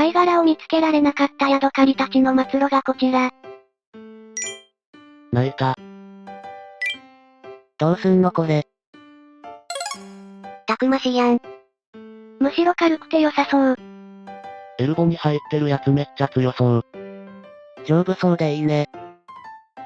貝殻を見つけられなかったヤドカリたちの末路がこちら。泣いた。どうすんのこれ。たくましいやん。むしろ軽くて良さそう。エルボに入ってるやつめっちゃ強そう。丈夫そうでいいね。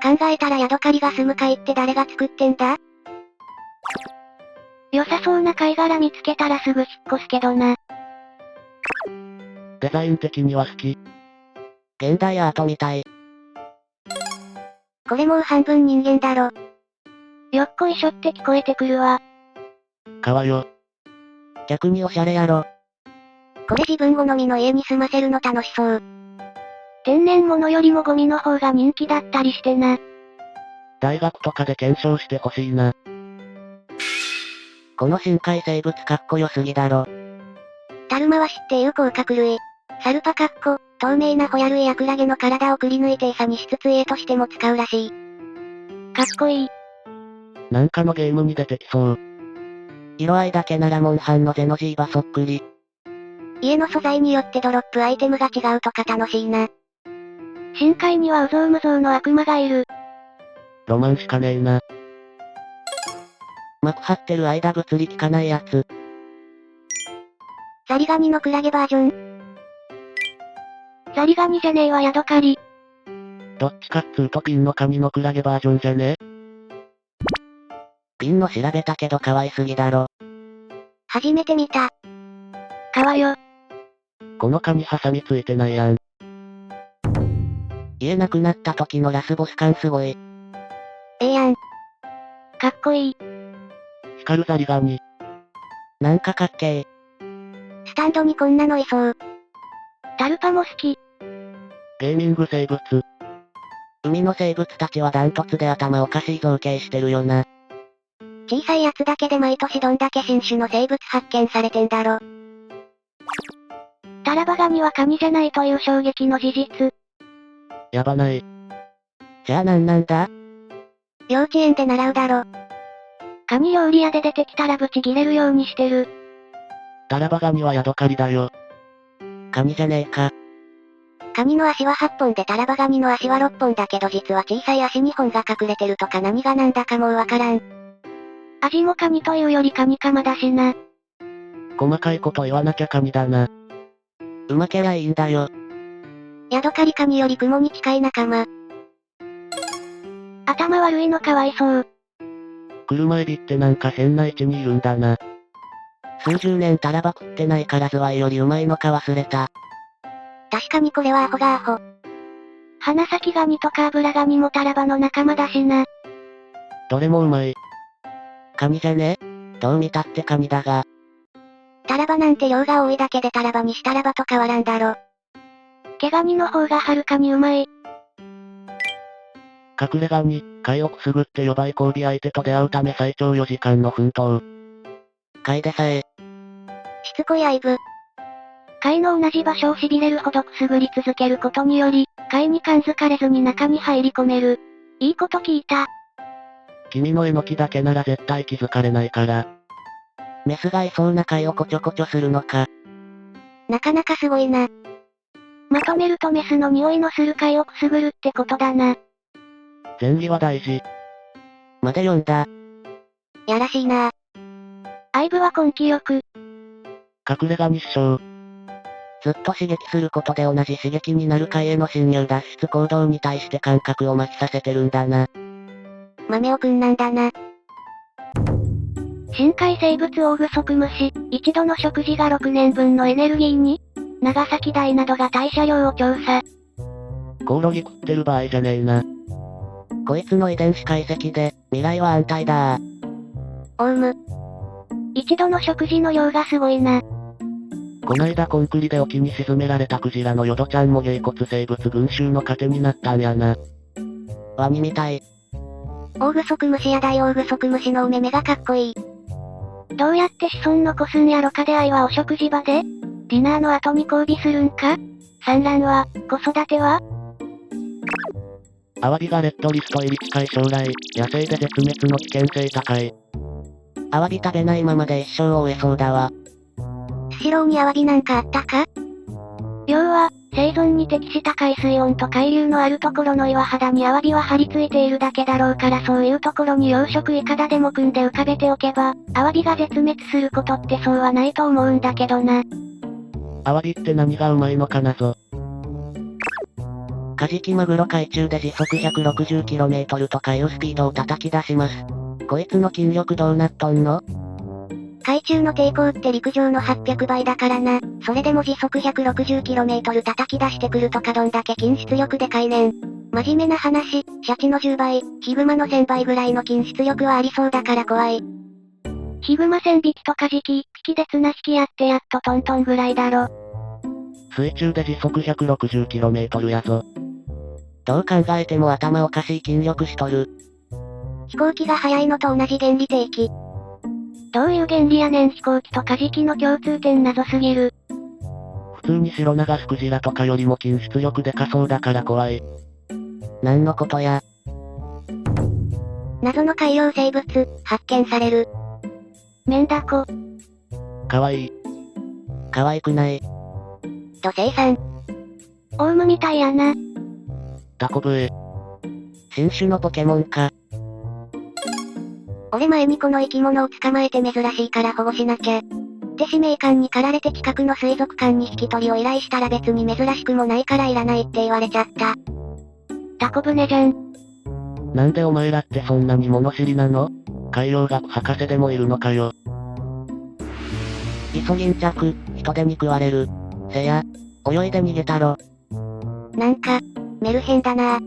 考えたらヤドカリが住む貝って誰が作ってんだ？良さそうな貝殻見つけたらすぐ引っ越すけどな。デザイン的には好き。現代アートみたい。これもう半分人間だろ。よっこいしょって聞こえてくるわ。川よ。逆におしゃれやろ。これ自分好みの家に住ませるの楽しそう。天然物よりもゴミの方が人気だったりしてな。大学とかで検証してほしいな。この深海生物かっこよすぎだろ。タルマワシっていう甲殻類。サルパカッコ、透明なホヤ類やクラゲの体をくり抜いて餌にしつつ栄としても使うらしい。かっこいい。なんかのゲームに出てきそう。色合いだけならモンハンのゼノジーバそっくり。家の素材によってドロップアイテムが違うとか楽しいな。深海にはうぞうむぞうの悪魔がいる。ロマンしかねえな。膜張ってる間物理効かないやつ。ザリガニのクラゲバージョン。ザリガニじゃねえわヤドカリ。どっちかっつうとピンの紙のクラゲバージョンじゃね？ピンの調べたけど可愛すぎだろ。初めて見た。川よ。この紙ハサミついてないやん。家なくなった時のラスボス感すごい。ええやん。かっこいい。光るザリガニ。なんかかっけー。スタンドにこんなのいそう。タルパも好き。ゲーミング生物。海の生物たちはダントツで頭おかしい造形してるよな。小さいやつだけで毎年どんだけ新種の生物発見されてんだろ。タラバガニはカニじゃないという衝撃の事実。やばない。じゃあなんだ？幼稚園で習うだろ。カニ料理屋で出てきたらブチギレるようにしてる。タラバガニはヤドカリだよ。カニじゃねえか。カニの足は8本でタラバガニの足は6本だけど実は小さい足2本が隠れてるとか何がなんだかもうわからん。味もカニというよりカニカマだしな。細かいこと言わなきゃカニだな。うまけりゃいいんだよ。ヤドカリカニよりクモに近い仲間。頭悪いのかわいそう。車エビってなんか変な位置にいるんだな。数十年タラバ食ってないからズワイよりうまいのか忘れた。確かにこれはアホがアホ。花咲ガニとかアブラガニもタラバの仲間だしな。どれもうまい。カニじゃね？どう見たってカニだが。タラバなんて量が多いだけでタラバにしたらばと変わらんだろ。毛ガニの方がはるかにうまい。隠れガニ、貝をくすぐって呼ばい交尾相手と出会うため最長4時間の奮闘。貝でさえ。しつこい愛撫。貝の同じ場所を痺れるほどくすぐり続けることにより、貝に感づかれずに中に入り込める。いいこと聞いた。君のえのきだけなら絶対気づかれないから。メスがいそうな貝をこちょこちょするのか。なかなかすごいな。まとめるとメスの匂いのする貝をくすぐるってことだな。前儀は大事。まで読んだ。やらしいな。愛撫は根気よく。隠れガニ師匠。ずっと刺激することで同じ刺激になる貝への侵入脱出行動に対して感覚を麻痺させてるんだな。豆尾くんなんだな。深海生物オオグソクムシ、一度の食事が6年分のエネルギーに、長崎大などが代謝量を調査。コオロギ食ってる場合じゃねえな。こいつの遺伝子解析で、未来は安泰だー。オウム。一度の食事の量がすごいな。こないだコンクリで沖に沈められたクジラのヨドちゃんも芸骨生物群衆の糧になったんやな。ワニみたい。オオグソクムシや大オオグソクムシのお目目がかっこいい。どうやって子孫残すんやろかで愛はお食事場でディナーの後に交尾するんか産卵は、子育てはアワビがレッドリスト入り近い将来、野生で絶滅の危険性高い。アワビ食べないままで一生を終えそうだわ。スシローにアワビなんかあったか？要は、生存に適した海水温と海流のあるところの岩肌にアワビは張り付いているだけだろうからそういうところに養殖イカダでも組んで浮かべておけば、アワビが絶滅することってそうはないと思うんだけどな。アワビって何がうまいのかなぞ。カジキマグロ海中で時速 160km とかいうスピードを叩き出します。こいつの筋力どうなっとんの？海中の抵抗って陸上の800倍だからな。それでも時速 160km 叩き出してくるとかどんだけ筋出力でかいねん。真面目な話、シャチの10倍、ヒグマの1000倍ぐらいの筋出力はありそうだから怖い。ヒグマ1000匹とカジキ1匹で綱引きやってやっとトントンぐらいだろ。水中で時速 160km やぞ。どう考えても頭おかしい筋力しとる。飛行機が速いのと同じ原理定期。どういう原理やねん飛行機とカジキの共通点謎すぎる。普通にシロナガスクジラとかよりも筋出力でかそうだから怖い。なんのことや。謎の海洋生物、発見される。メンダコ。かわいい。可愛くない。土星さん。オウムみたいやな。タコブエ。新種のポケモンか。俺前にこの生き物を捕まえて珍しいから保護しなきゃ。って使命感に駆られて近くの水族館に引き取りを依頼したら別に珍しくもないからいらないって言われちゃった。タコ船じゃん。なんでお前らってそんなに物知りなの？海洋学博士でもいるのかよ。イソギンチャク、人手に食われる。せや、泳いで逃げたろ。なんか、メルヘンだな。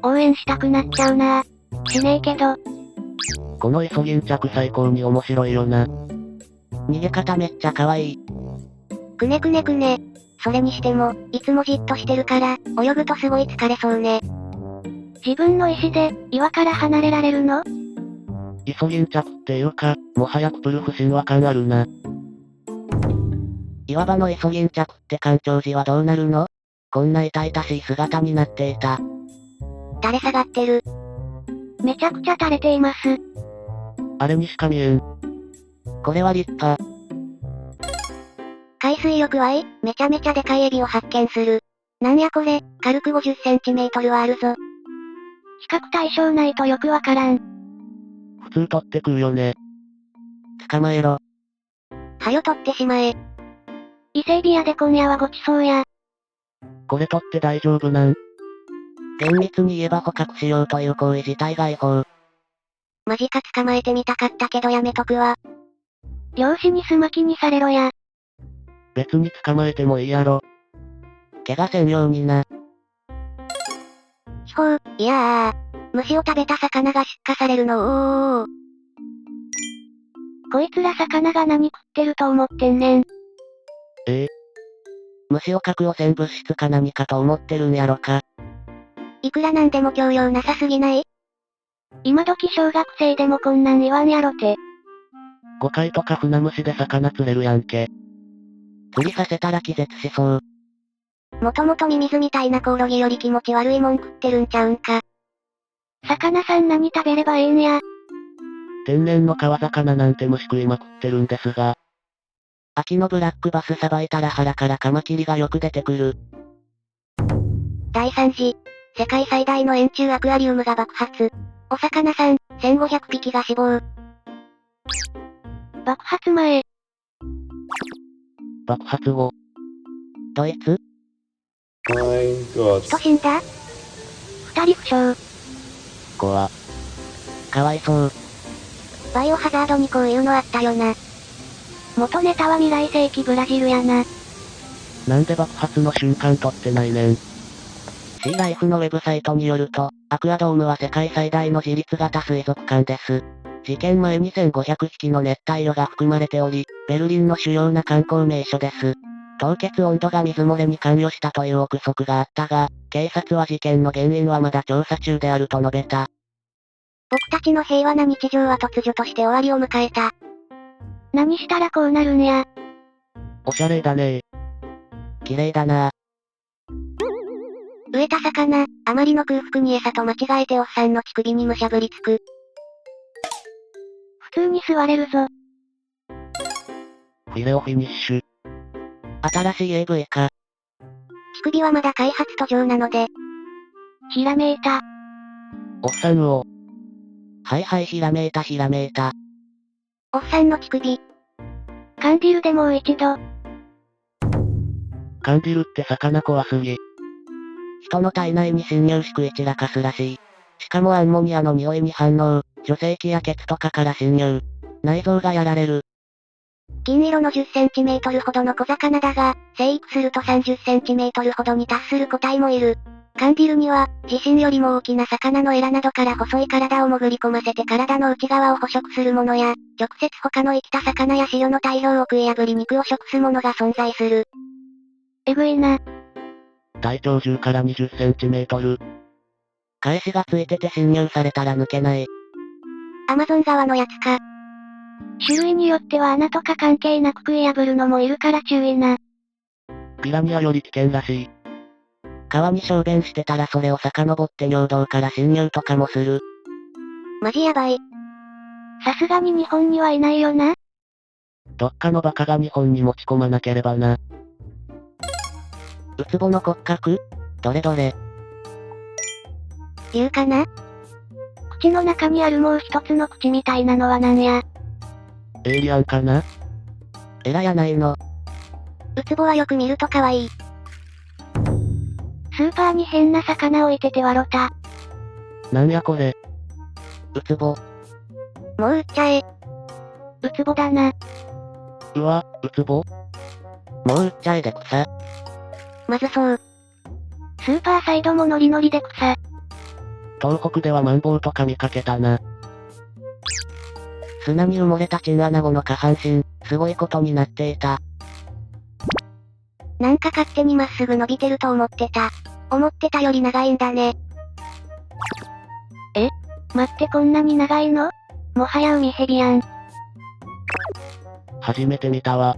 応援したくなっちゃうな。しねえけど。このイソギンチャク最高に面白いよな。逃げ方めっちゃ可愛い。くねくねくね。それにしても、いつもじっとしてるから、泳ぐとすごい疲れそうね。自分の意志で、岩から離れられるの？イソギンチャクっていうか、もはやクプルフ神話感あるな。岩場のイソギンチャクって干潮時はどうなるの？こんな痛々しい姿になっていた。垂れ下がってる。めちゃくちゃ垂れています。あれにしか見えん。これは立派。海水浴はい、めちゃめちゃでかいエビを発見する。なんやこれ、軽く 50cm はあるぞ。比較対象ないとよくわからん。普通取って食うよね。捕まえろ。はよ取ってしまえ。伊勢海老屋で今夜はごちそうや。これ取って大丈夫なん？厳密に言えば捕獲しようという行為自体が違法。マジか捕まえてみたかったけどやめとくわ。漁師にすまきにされろや。別に捕まえてもいいやろ。怪我せんようにな。秘宝、いやー。虫を食べた魚が出荷されるのこいつら魚が何食ってると思ってんねん。虫を核汚染物質か何かと思ってるんやろか。いくらなんでも教養なさすぎない？今時小学生でもこんなん言わんやろて。ゴカイとか船虫で魚釣れるやんけ。釣りさせたら気絶しそう。もともとミミズみたいなコオロギより気持ち悪いもん食ってるんちゃうんか。魚さん何食べればええんや。天然の川魚なんて虫食いまくってるんですが。秋のブラックバスさばいたら腹からカマキリがよく出てくる。第3次。世界最大の円柱アクアリウムが爆発。お魚さん、1500匹が死亡。爆発前。爆発後。ドイツ？ My God. 人死んだ？二人負傷。怖。かわいそう。バイオハザードにこういうのあったよな。元ネタは未来世紀ブラジルやな。なんで爆発の瞬間撮ってないねん。シーライフのウェブサイトによると、アクアドームは世界最大の自立型水族館です。事件前に1500匹の熱帯魚が含まれており、ベルリンの主要な観光名所です。凍結温度が水漏れに関与したという憶測があったが、警察は事件の原因はまだ調査中であると述べた。僕たちの平和な日常は突如として終わりを迎えた。何したらこうなるんや。おしゃれだね綺麗だな。飢えた魚、あまりの空腹に餌と間違えておっさんの乳首にむしゃぶりつく。普通に座れるぞ。フィレオフィニッシュ。新しい AV か。乳首はまだ開発途上なので、ひらめいた。おっさんを、はいはいひらめいたひらめいた。おっさんの乳首。カンディルでもう一度。カンディルって魚怖すぎ。人の体内に侵入し食い散らかすらしい。しかもアンモニアの匂いに反応、女性器やケツとかから侵入。内臓がやられる。金色の10センチメートルほどの小魚だが、生育すると30センチメートルほどに達する個体もいる。カンディルには、自身よりも大きな魚のエラなどから細い体を潜り込ませて体の内側を捕食するものや、直接他の生きた魚や潮の大量を食い破り肉を食すものが存在する。えぐいな。体長10から20センチメートル。返しがついてて侵入されたら抜けない。アマゾン川のやつか。種類によっては穴とか関係なく食い破るのもいるから注意な。ピラニアより危険らしい。川に小便してたらそれを遡って尿道から侵入とかもする。マジやばい。さすがに日本にはいないよな。どっかのバカが日本に持ち込まなければな。ウツボの骨格？どれどれ？竜かな？口の中にあるもう一つの口みたいなのはなんや。エイリアンかな？エラやないの。ウツボはよく見ると可愛い。スーパーに変な魚置いてて笑った。なんやこれ。ウツボ。もう売っちゃえ。ウツボだな。うわ、ウツボ？もう売っちゃえで草。まずそう。スーパーサイドもノリノリで草。東北ではマンボウとか見かけたな。砂に埋もれたチンアナゴの下半身、すごいことになっていた。なんか勝手にまっすぐ伸びてると思ってた。思ってたより長いんだね。待ってこんなに長いの？もはや海蛇やん。初めて見たわ。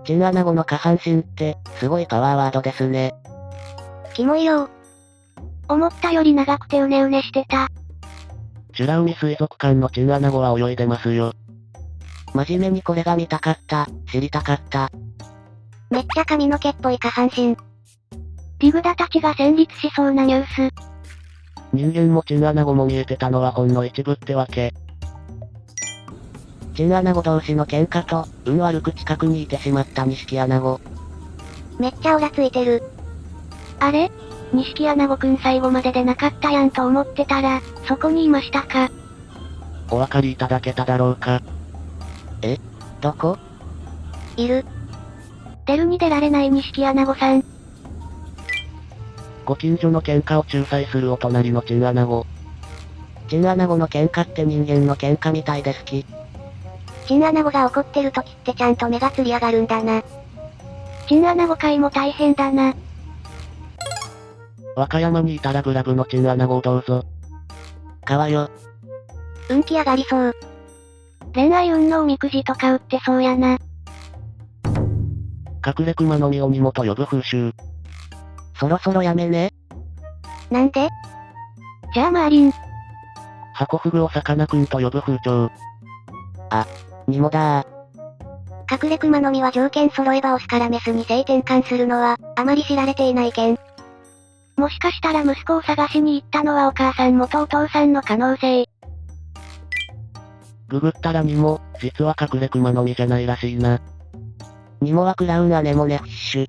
チンアナゴの下半身って、すごいパワーワードですね。キモいよ。思ったより長くてうねうねしてた。美ら海水族館のチンアナゴは泳いでますよ。真面目にこれが見たかった、知りたかった。めっちゃ髪の毛っぽい下半身。リグダたちが戦慄しそうなニュース。人間もチンアナゴも見えてたのはほんの一部ってわけ。チンアナゴ同士の喧嘩と、運悪く近くにいてしまったニシキアナゴ。めっちゃオラついてる。あれ？錦アナゴくん最後まででなかったやんと思ってたら、そこにいましたか。お分かりいただけただろうか。どこ？いる。出るに出られない錦アナゴさん。ご近所の喧嘩を仲裁するお隣のチンアナゴ。チンアナゴの喧嘩って人間の喧嘩みたいで好き。チンアナゴが怒ってる時ってちゃんと目がつり上がるんだな。チンアナゴ界も大変だな。和歌山にいたらグラブのチンアナゴをどうぞ。川よ。運気上がりそう。恋愛運のおみくじとか売ってそうやな。隠れ熊の実を身元呼ぶ風習。そろそろやめね。なんで？じゃあマーリン。ハコフグをさかなクンと呼ぶ風潮。ニモだ隠れ熊の実は条件揃えばオスからメスに性転換するのは、あまり知られていない件。もしかしたら息子を探しに行ったのはお母さん元お父さんの可能性。ググったらニモ、実は隠れ熊の実じゃないらしいな。ニモはクラウンアネモネフィッシュ。